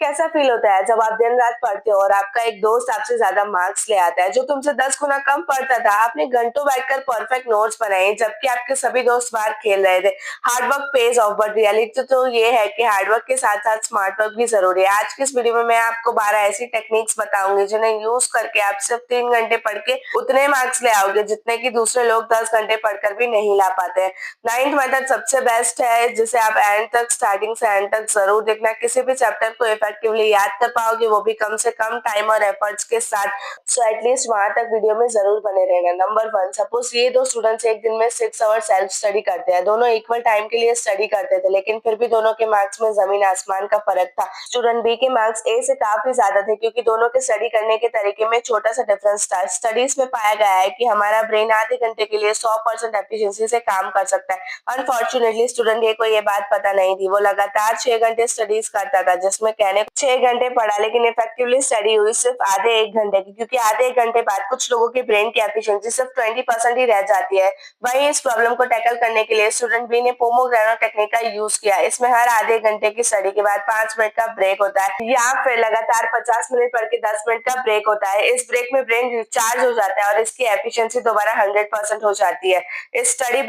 कैसा फील होता है जब आप दिन रात पढ़ते हो और आपका एक दोस्त आपसे ज्यादा मार्क्स ले आता है जो तुमसे 10 गुना कम पढ़ता था। आपने घंटों बैठकर परफेक्ट नोट्स बनाए जबकि आपके सभी दोस्त बाहर खेल रहे थे। Hard work page of, but reality तो ये है कि हार्ड वर्क के साथ साथ स्मार्ट वर्क भी जरूरी है। आज की इस वीडियो में मैं आपको 12 ऐसी टेक्निक्स बताऊंगी जिन्हें यूज करके आप सिर्फ 3 घंटे पढ़ के उतने मार्क्स ले आओगे जितने की दूसरे लोग 10 घंटे पढ़कर भी नहीं ला पाते हैं। नाइन्थ मेथड सबसे बेस्ट है जिसे आप एंड तक, स्टार्टिंग से एंड तक जरूर देखना। किसी भी चैप्टर को इफेक्टिवली याद कर पाओगे, वो भी कम से कम टाइम और एफर्ट्स के साथ। सो एटलीस्ट वहां तक वीडियो में जरूर बने रहना। नंबर 1, सपोज ये दो स्टूडेंट्स एक दिन में 6 आवर सेल्फ स्टडी करते हैं। दोनों इक्वल टाइम के लिए स्टडी करते थे, लेकिन फिर भी दोनों के मार्क्स में जमीन आसमान का फर्क था। स्टूडेंट बी के मार्क्स ए से काफी ज्यादा थे क्योंकि दोनों के स्टडी करने के तरीके में छोटा सा डिफरेंस था। स्टडीज में पाया गया है कि हमारा ब्रेन आधे घंटे के लिए 100% एफिशिएंसी से काम कर सकता है। अनफॉर्चुनेटली स्टूडेंट ए को ये बात पता नहीं थी। वो लगातार 6 घंटे स्टडीज करता था, जिसमें कहने 6 घंटे पढ़ा लेकिन इफेक्टिवली स्टडी हुई सिर्फ आधे 1 घंटे की, क्योंकि आधे 1 घंटे बाद कुछ लोगों के ब्रेन की एफिशिएंसी सिर्फ 20% ही रह जाती है। वही इस प्रॉब्लम को टैकल करने के लिए स्टूडेंट बी ने पोमोग्रानो टेक्निक का यूज किया। इसमें हर आधे घंटे की स्टडी के बाद 5 मिनट का ब्रेक होता है या फिर लगातार 50 मिनट पढ़ के 10 मिनट का ब्रेक होता है। इस ब्रेक में ब्रेन रिचार्ज हो जाता है और इसकी एफिशिएंसी दोबारा 100% हो जाती है। इस स्टडी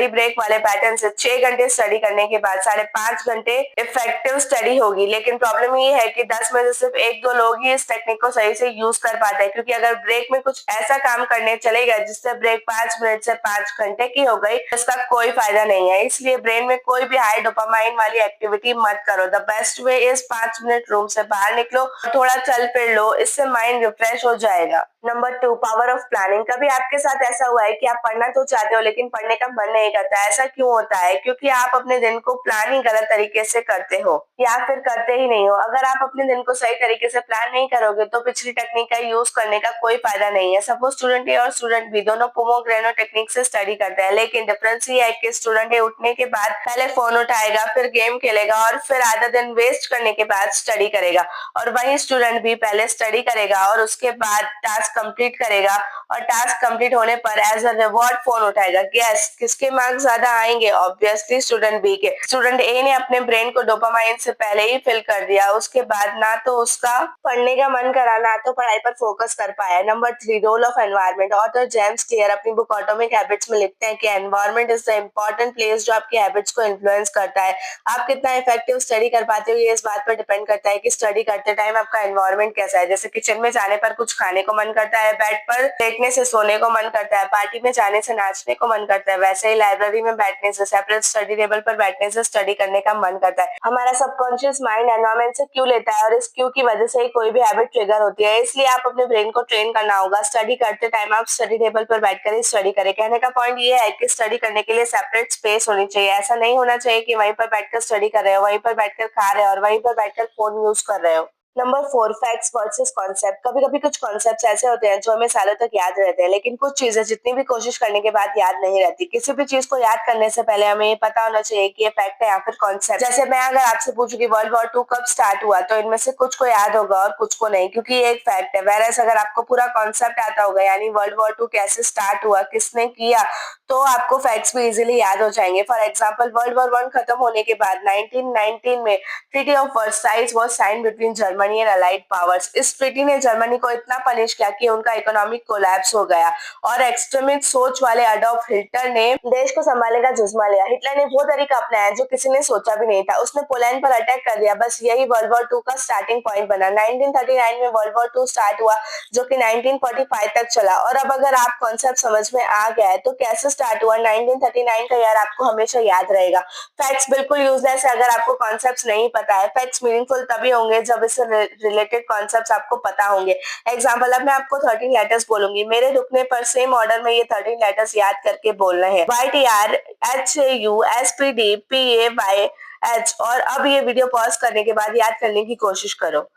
ब्रेक वाले पैटर्न से 6 घंटे स्टडी करने के बाद 5.5 घंटे इफेक्टिव स्टडी होगी। लेकिन प्रॉब्लम ये है कि 10 में से सिर्फ 1-2 लोग ही इस टेक्निक को सही से यूज कर पाते हैं, क्योंकि अगर ब्रेक में कुछ ऐसा काम करने चले गए जिससे ब्रेक 5 मिनट से 5 घंटे की हो गई, इसका कोई फायदा नहीं है। इसलिए ब्रेन में कोई भी हाई डोपामाइन वाली एक्टिविटी मत करो। The best way is 5 minute room से बाहर निकलो, थोड़ा चल फिर लो, इससे माइंड रिफ्रेश हो जाएगा। Number 2, power of planning. कभी आपके साथ ऐसा हुआ है कि आप पढ़ना तो चाहते हो लेकिन पढ़ने का मन नहीं करता? ऐसा क्यों होता है? क्योंकि आप अपने दिन को प्लान ही गलत तरीके से करते हो या फिर करते ही नहीं हो। अगर आप अपने दिन को सही तरीके से प्लान नहीं करोगे तो पिछली टेक्निक का यूज करने का कोई फायदा नहीं है। सपोज स्टूडेंट ए और स्टूडेंट बी दोनों पोमोग्रेनो टेक्निक से स्टडी करते हैं, लेकिन डिफरेंस ये है कि स्टूडेंट ए उठने के बाद पहले फोन उठाएगा, फिर गेम खेलेगा और फिर आधा दिन वेस्ट करने के बाद स्टडी करेगा। और वही स्टूडेंट भी पहले स्टडी करेगा और उसके बाद टास्क कंप्लीट करेगा, और टास्क कंप्लीट होने पर एज अ रिवॉर्ड फोन उठाएगा। गैस किसके मार्क्स ज्यादा आएंगे? ऑब्वियसली स्टूडेंट बी के। स्टूडेंट ए ने अपने ब्रेन को डोपामाइन से पहले ही फिल कर दिया, उसके बाद ना तो उसका पढ़ने का मन करा ना तो पढ़ाई पर फोकस कर पाया। Number 3, role of environment. Author James Clear अपनी बुक ऑटोमिक हैबिट्स में लिखते हैं कि environment is the important place जो आपकी हैबिट्स को इन्फ्लुएंस करता है। आप कितना इफेक्टिव स्टडी कर पाते हो ये इस बात पर डिपेंड करता है कि स्टडी करते टाइम आपका एनवायरनमेंट कैसा है। जैसे किचन में जाने पर कुछ खाने को मन करता है, बेड पर लेटने से सोने को मन करता है, पार्टी में जाने से नाचने को मन करता है, वैसे ही लाइब्रेरी में बैठने से, सेपरेट स्टडी टेबल पर बैठने से स्टडी करने का मन करता है। हमारा सबकॉन्शियस माइंड एनवायरनमेंट से क्यों लेता है और इस क्यों की वजह से ही कोई भी हैबिट ट्रिगर होती है। इसलिए आप अपने ब्रेन को ट्रेन करना होगा। स्टडी करते टाइम आप स्टडी टेबल पर बैठकर ही स्टडी करें। कहने का पॉइंट ये है कि स्टडी करने के लिए सेपरेट स्पेस होनी चाहिए। ऐसा नहीं होना चाहिए कि वहीं पर बैठकर स्टडी कर रहे हो, वहीं पर बैठकर खा रहे हो और वहीं पर बैठकर फोन यूज कर रहे हो। Number 4, facts versus concept. कभी कभी कुछ कॉन्सेप्ट ऐसे होते हैं जो हमें सालों तक याद रहते हैं, लेकिन कुछ चीजें जितनी भी कोशिश करने के बाद याद नहीं रहती। किसी भी चीज को याद करने से पहले हमें ये पता होना चाहिए कि ये फैक्ट है या फिर कॉन्सेप्ट। जैसे मैं अगर आपसे पूछूं कि वर्ल्ड वॉर 2 कब स्टार्ट हुआ, तो इनमें से कुछ को याद होगा और कुछ को नहीं, क्योंकि ये एक फैक्ट है। वैरस अगर आपको पूरा कॉन्सेप्ट आता होगा, यानी वर्ल्ड वॉर 2 कैसे स्टार्ट हुआ, किसने किया, तो आपको फैक्ट्स भी इजीली याद हो जाएंगे। फॉर एग्जाम्पल, वर्ल्ड वॉर 1 खत्म होने के बाद 1919 में treaty of Versailles was sign between Germany and allied powers. इस ट्रीटी ने जर्मनी को इतना पनिश किया कि उनका इकोनॉमिक कोलैप्स हो गया और एक्सट्रीमिस्ट सोच वाले अडॉल्फ हिटलर ने देश को संभालने का जुस्मा लिया। हिटलर ने वो तरीका अपनाया जो किसी ने सोचा भी नहीं था। उसने पोलैंड पर अटैक कर दिया। बस यही वर्ल्ड वॉर 2 का स्टार्टिंग पॉइंट बना। 1939 में वर्ल्ड वॉर 2 स्टार्ट हुआ जो कि 1945 तक चला। और अब अगर आप कॉन्सेप्ट समझ में आ गया है तो कैसे स्टार्ट हुआ 1939 का ईयर आपको हमेशा याद रहेगा। फैक्ट्स बिल्कुल यूजलेस है अगर आपको कॉन्सेप्ट्स नहीं पता है। फैक्ट्स मीनिंगफुल तभी होंगे जब इससे रिलेटेड कॉन्सेप्ट्स आपको पता होंगे। एग्जांपल, अब मैं आपको 13 लेटर्स बोलूंगी, मेरे रुकने पर सेम ऑर्डर में ये 13 लेटर्स याद करके बोलने हैं। YTR HAUSPD PAYH। और अब ये वीडियो पॉज करने के बाद याद करने की कोशिश करो।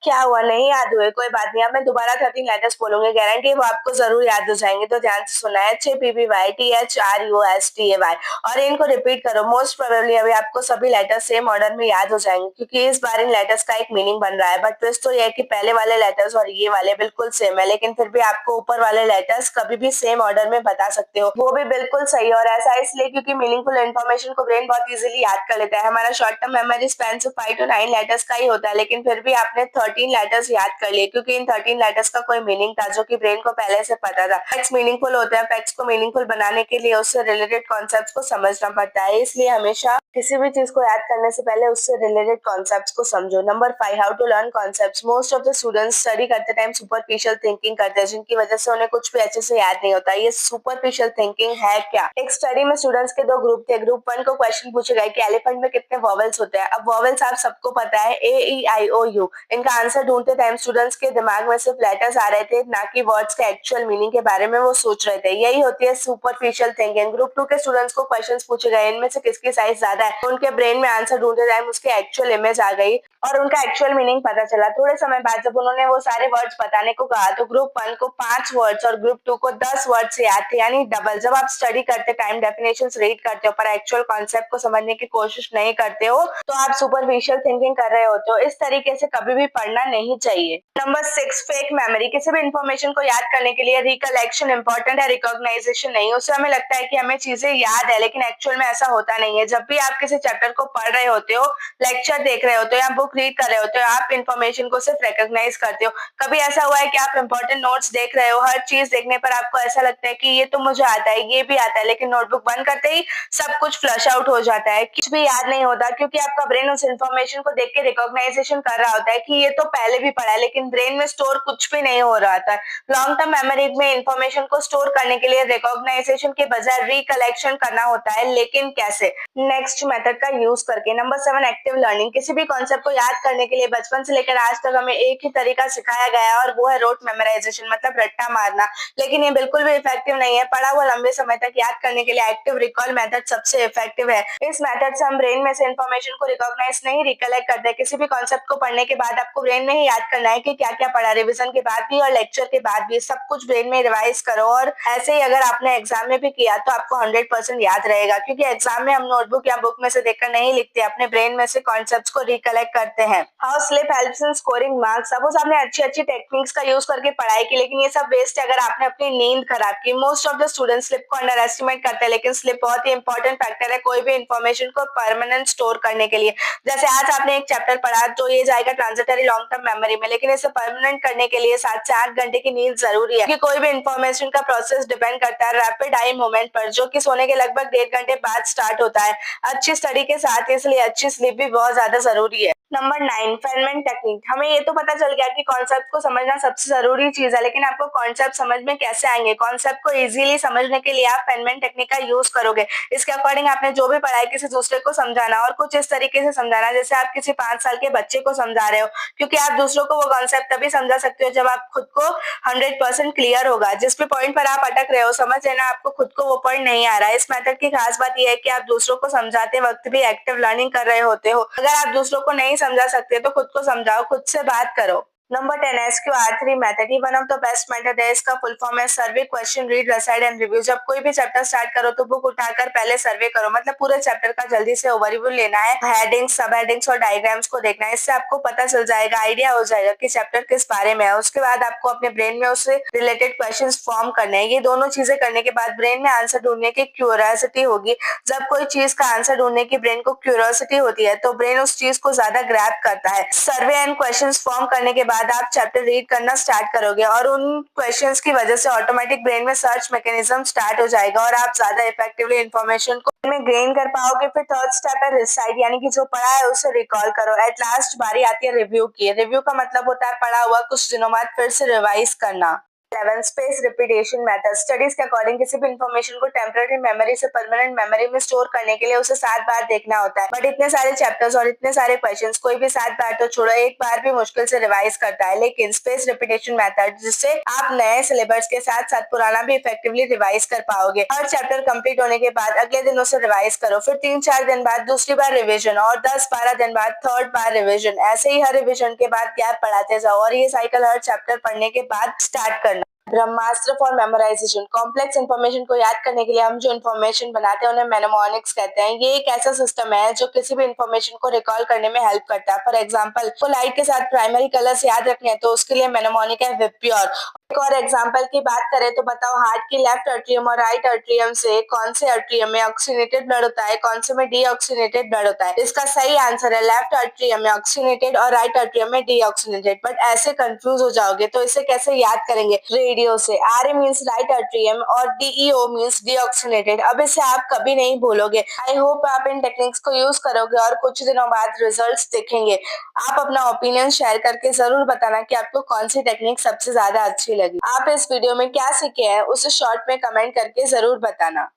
क्या हुआ, नहीं याद हुए? कोई बात नहीं, अब मैं दोबारा 13 लेटर्स बोलूँगी, गारंटी है वो आपको ज़रूर याद हो जाएँगे, तो ध्यान से सुनना। HAPPY, और इनको रिपीट करो। मोस्ट प्रोबेबली अभी आपको सभी लेटर्स सेम ऑर्डर में याद हो जाएँगे, क्योंकि इस बार इन लेटर्स का एक मीनिंग बन रहा है। बट ट्विस्ट तो ये है कि पहले वाले लेटर्स और ये वाले बिल्कुल सेम है, लेकिन फिर भी आपको ऊपर वाले लेटर्स कभी भी सेम ऑर्डर में बता सकते हो। वो भी बिल्कुल सही, और ऐसा इसलिए क्योंकि मीनिंगफुल इन्फॉर्मेशन को ब्रेन बहुत इजीली याद कर लेता है। हमारा शॉर्ट टर्म मेमोरी स्पैन सिर्फ 5 टू 9 लेटर्स का ही होता है, लेकिन फिर भी आपने 13 लेटर्स याद कर लिए, क्योंकि इन 13 लेटर्स का कोई मीनिंग था जो कि ब्रेन को पहले से पता था। फैक्ट्स मीनिंगफुल होते हैं, फैक्ट्स को मीनिंगफुल बनाने के लिए उससे रिलेटेड कॉन्सेप्ट्स को समझना पड़ता है, इसलिए हमेशा किसी भी चीज को याद करने से पहले उससे रिलेटेड कॉन्सेप्ट्स को समझो। Number 5, how to learn concepts. Most of the students study करते टाइम सुपरफिशियल थिंकिंग करते हैं, जिनकी वजह से उन्हें कुछ भी अच्छे से याद नहीं होता। ये सुपरफिशियल थिंकिंग है क्या? एक स्टडी में स्टूडेंट्स के दो ग्रुप थे। ग्रुप 1 को क्वेश्चन पूछे गए कि एलिफेंट में कितने वॉवेल्स होते हैं। अब वॉवेल्स आप सबको पता है, A E I O U। इनका आंसर ढूंढते टाइम स्टूडेंट्स के दिमाग में सिर्फ लेटर्स आ रहे थे, ना कि वर्ड्स के एक्चुअल मीनिंग के बारे में वो सोच रहे थे। यही होती है सुपरफिशियल थिंकिंग। ग्रुप 2 के स्टूडेंट्स को क्वेश्चंस पूछे गए, इनमें से किसकी साइज ज्यादा है। उनके ब्रेन में आंसर ढूंढते टाइम उसकी एक्चुअल इमेज आ गई और उनका एक्चुअल मीनिंग पता चला। थोड़े समय बाद जब उन्होंने वो सारे वर्ड्स बताने को कहा, तो ग्रुप 1 को 5 वर्ड्स और ग्रुप 2 को 10 वर्ड्स याद थे, यानी डबल। जब आप स्टडी करते टाइम डेफिनेशंस रीड करते हो पर एक्चुअल कॉन्सेप्ट को समझने की कोशिश नहीं करते हो, तो आप सुपरफिशियल थिंकिंग कर रहे होते हो। इस तरीके से कभी भी पढ़ना नहीं चाहिए। Number 6, fake memory. किसी भी इंफॉर्मेशन को याद करने के लिए रिकलेक्शन इंपॉर्टेंट है, रिकॉग्नाइजेशन नहीं। उससे हमें लगता है कि हमें चीजें याद है, लेकिन एक्चुअल में ऐसा होता नहीं है। जब भी आप किसी चैप्टर को पढ़ रहे होते हो, लेक्चर देख रहे होते हो या बुक रीड कर रहे होते हो, आप इन्फॉर्मेशन को सिर्फ रिकॉग्नाइज करते हो। कभी ऐसा हुआ है कि आप इंपॉर्टेंट नोट्स देख रहे हो, हर चीज देखने पर आपको ऐसा लगता है कि ये तो मुझे आता है, ये भी आता है, लेकिन नोटबुक बंद करते ही सब कुछ फ्लश आउट हो जाता है, कुछ भी याद नहीं होता, क्योंकि आपका ब्रेन उस इन्फॉर्मेशन को देख के रिकॉग्नाइजेशन कर रहा होता है कि ये तो पहले भी पढ़ा है, लेकिन ब्रेन में स्टोर कुछ भी नहीं हो रहा था। लॉन्ग टर्म मेमोरी में इंफॉर्मेशन को स्टोर करने के लिए रिकॉग्नाइजेशन के बजाय रिकलेक्शन करना होता है, लेकिन कैसे? नेक्स्ट मेथड का यूज करके। Number 7, active learning. किसी भी कॉन्सेप्ट को याद करने के लिए बचपन से लेकर आज तक हमें एक ही तरीका सिखाया गया है, और वो है रोट मेमोराइजेशन, मतलब रट्टा मारना। लेकिन ये बिल्कुल भी इफेक्टिव नहीं है। पढ़ा हुआ लंबे समय तक याद करने के लिए एक्टिव रिकॉल मेथड सबसे इफेक्टिव है। इस मेथड से हम ब्रेन में से इंफॉर्मेशन को रिकॉग्नाइज नहीं, रिकलेक्ट करते हैं। किसी भी कॉन्सेप्ट को पढ़ने के बाद आपको ब्रेन में ही याद करना है कि क्या क्या पढ़ा। रिविजन के बाद भी और लेक्चर के बाद भी सब कुछ ब्रेन में रिवाइज करो, और ऐसे ही अगर आपने एग्जाम में भी किया तो आपको 100% याद रहेगा, क्योंकि एग्जाम में हम नोटबुक या बुक में से देखकर नहीं लिखते, अपने ब्रेन में से कॉन्सेप्ट्स को रिकलेक्ट करते हैं। How sleep helps in scoring marks. Suppose आपने अच्छी अच्छी टेक्निक्स का यूज करके पढ़ाई की, लेकिन ये सब वेस्ट है अगर आपने अपनी नींद खराब की। Most of the students slip को अंडर एस्टिमेट करते हैं, लेकिन स्लिप बहुत ही इंपॉर्टेंट फैक्टर है कोई भी इन्फॉर्मेशन को परमानेंट स्टोर करने के लिए। जैसे आज आपने एक चैप्टर पढ़ा तो ये जाएगा ट्रांजिटरी लॉन्ग टर्म मेमोरी में, लेकिन इसे परमानेंट करने के लिए 7 से 8 घंटे की नींद जरूरी है, क्योंकि कोई भी इन्फॉर्मेशन का प्रोसेस डिपेंड करता है रैपिड आई मूवमेंट पर, जो कि सोने के लगभग 1.5 घंटे बाद स्टार्ट होता है। अच्छी स्टडी के साथ इसलिए अच्छी स्लीप भी बहुत ज्यादा जरूरी है। Number 9, Feynman technique. हमें ये तो पता चल गया कि कॉन्सेप्ट को समझना सबसे जरूरी चीज है, लेकिन आपको कॉन्सेप्ट समझ में कैसे आएंगे? कॉन्सेप्ट को इजीली समझने के लिए आप फेनमैन टेक्निक का यूज करोगे। इसके अकॉर्डिंग आपने जो भी पढ़ा है किसी दूसरे को समझाना, और कुछ इस तरीके से समझाना जैसे आप किसी 5 साल के बच्चे को समझा रहे हो, क्योंकि आप दूसरों को वो कॉन्सेप्ट तभी समझा सकते हो जब आप खुद को 100% क्लियर होगा। जिस भी पॉइंट पर आप अटक रहे हो, समझ लेना आपको खुद को वो पॉइंट नहीं आ रहा है। इस मेथड की खास बात यह है कि आप दूसरों को समझाते वक्त भी एक्टिव लर्निंग कर रहे होते हो। अगर आप दूसरों को नहीं समझा सकते तो खुद को समझाओ, खुद से बात करो। Number 10, SQR3 method. ये one of the best method है। इसका फुल फॉर्म है survey, question, read, recite and review. जब कोई भी चैप्टर स्टार्ट करो तो बुक उठाकर पहले सर्वे करो, मतलब पूरे चैप्टर का जल्दी से ओवरव्यू लेना है, हेडिंग्स, सब हेडिंग्स और डायग्राम्स को देखना है। इससे आपको पता चल जाएगा, आइडिया हो जाएगा कि चैप्टर किस बारे में है। उसके बाद आपको अपने ब्रेन में उससे रिलेटेड क्वेश्चन फॉर्म करने हैं। ये दोनों चीजें करने के बाद ब्रेन में आंसर ढूंढने की क्यूरियोसिटी होगी। जब कोई चीज का आंसर ढूंढने की ब्रेन को क्यूरियोसिटी होती है तो ब्रेन उस चीज को ज्यादा ग्रैब करता है। सर्वे एंड क्वेश्चंस फॉर्म करने के बाद आप चैप्टर रीड करना स्टार्ट करोगे, और उन क्वेश्चंस की वजह से ऑटोमेटिक ब्रेन में सर्च मैकेनिज्म स्टार्ट हो जाएगा, और आप ज्यादा इफेक्टिवली इंफॉर्मेशन को में गेन कर पाओगे। फिर थर्ड स्टेप है रिसाइड, यानी कि जो पढ़ा है उसे रिकॉल करो। एट लास्ट बारी आती है रिव्यू की। रिव्यू का मतलब होता है पढ़ा हुआ कुछ दिनों बाद फिर से रिवाइज करना। 11 स्पेस रिपीटेशन मेथड। स्टडीज के अकॉर्डिंग किसी भी इंफॉर्मेशन को टेम्पररी मेमोरी से परमानेंट मेमोरी में स्टोर करने के लिए उसे 7 बार देखना होता है। बट इतने सारे चैप्टर्स और इतने सारे क्वेश्चंस कोई भी 7 बार तो छोड़ो, एक बार भी मुश्किल से रिवाइज करता है। लेकिन स्पेस रिपीटेशन मेथड जिससे आप नए सिलेबस के साथ साथ पुराना भी इफेक्टिवली रिवाइज कर पाओगे। हर चैप्टर कंप्लीट होने के बाद अगले दिन उसे रिवाइज करो, फिर 3-4 दिन बाद दूसरी बार रिविजन और 10-12 दिन बाद थर्ड बार रिविजन। ऐसे ही हर रिविजन के बाद गैप बढ़ाते जाओ और ये साइकिल हर चैप्टर पढ़ने के बाद स्टार्ट करना। ब्रह्मास्त्र फॉर मेमोराइजेशन। कॉम्प्लेक्स इन्फॉर्मेशन को याद करने के लिए हम जो इन्फॉर्मेशन बनाते हैं उन्हें मेमोनिक्स कहते हैं। ये एक ऐसा सिस्टम है जो किसी भी इन्फॉर्मेशन को रिकॉल करने में हेल्प करता है। फॉर एग्जांपल, को लाइट के साथ प्राइमरी कलर्स याद रखने हैं तो उसके लिए मेमोनिक है विप्योर। एक और एग्जांपल की बात करें तो बताओ, हार्ट की लेफ्ट एट्रियम और राइट एट्रियम से कौन से एट्रियम में ऑक्सीनेटेड ब्लड होता है, कौन से में डीऑक्सीनेटेड ब्लड होता है। इसका सही आंसर है लेफ्ट एट्रियम में ऑक्सीनेटेड और राइट एट्रियम में डीऑक्सीनेटेड। बट ऐसे कंफ्यूज हो जाओगे तो इसे कैसे याद करेंगे? रेडियो से। आर मीन्स राइट एट्रियम और डीईओ मीन्स डीऑक्सीनेटेड। अब इसे आप कभी नहीं भूलोगे। आई होप आप इन टेक्निक्स को यूज करोगे और कुछ दिनों बाद रिजल्ट्स देखेंगे। आप अपना ओपिनियन शेयर करके जरूर बताना कि आपको कौन सी टेक्निक सबसे ज्यादा अच्छी लगी। आप इस वीडियो में क्या सीखे हैं उसे शॉर्ट में कमेंट करके जरूर बताना।